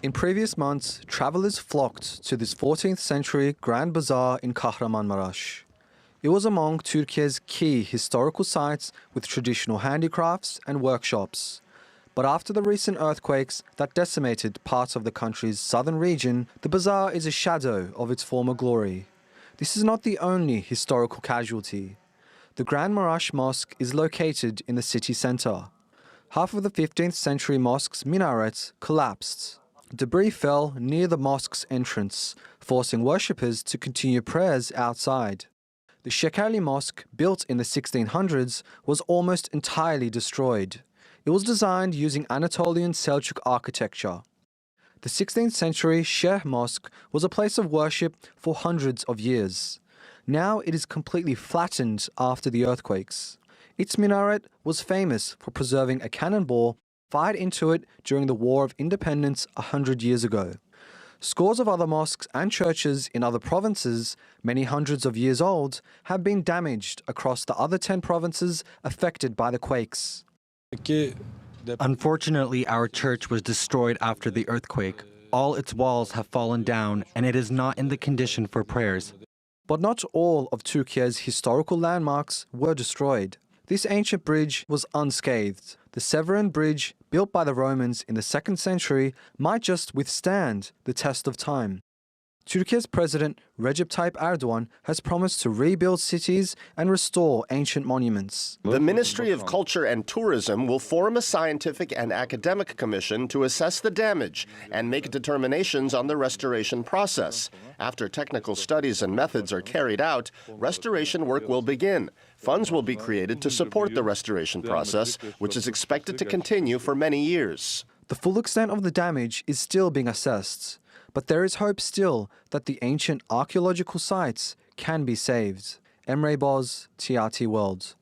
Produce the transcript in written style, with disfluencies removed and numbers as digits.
In previous months, travellers flocked to this 14th century Grand Bazaar in Kahramanmaras. It was among Türkiye's key historical sites with traditional handicrafts and workshops. But after the recent earthquakes that decimated parts of the country's southern region, the bazaar is a shadow of its former glory. This is not the only historical casualty. The Grand Marash Mosque is located in the city centre. Half of the 15th century mosque's minaret collapsed. Debris fell near the mosque's entrance, forcing worshippers to continue prayers outside. The Şekerli Mosque, built in the 1600s, was almost entirely destroyed. It was designed using Anatolian Selçuk architecture. The 16th century Şeyh Mosque was a place of worship for hundreds of years. Now it is completely flattened after the earthquakes. Its minaret was famous for preserving a cannonball fired into it during the War of Independence 100 years ago. Scores of other mosques and churches in other provinces, many hundreds of years old, have been damaged across the other 10 provinces affected by the quakes. Unfortunately, our church was destroyed after the earthquake. All its walls have fallen down, and it is not in the condition for prayers. But not all of Türkiye's historical landmarks were destroyed. This ancient bridge was unscathed. The Severin Bridge, built by the Romans in the 2nd century, might just withstand the test of time. Türkiye's President Recep Tayyip Erdogan has promised to rebuild cities and restore ancient monuments. The Ministry of Culture and Tourism will form a scientific and academic commission to assess the damage and make determinations on the restoration process. After technical studies and methods are carried out, restoration work will begin. Funds will be created to support the restoration process, which is expected to continue for many years. The full extent of the damage is still being assessed, but there is hope still that the ancient archaeological sites can be saved. Emre Boz, TRT World.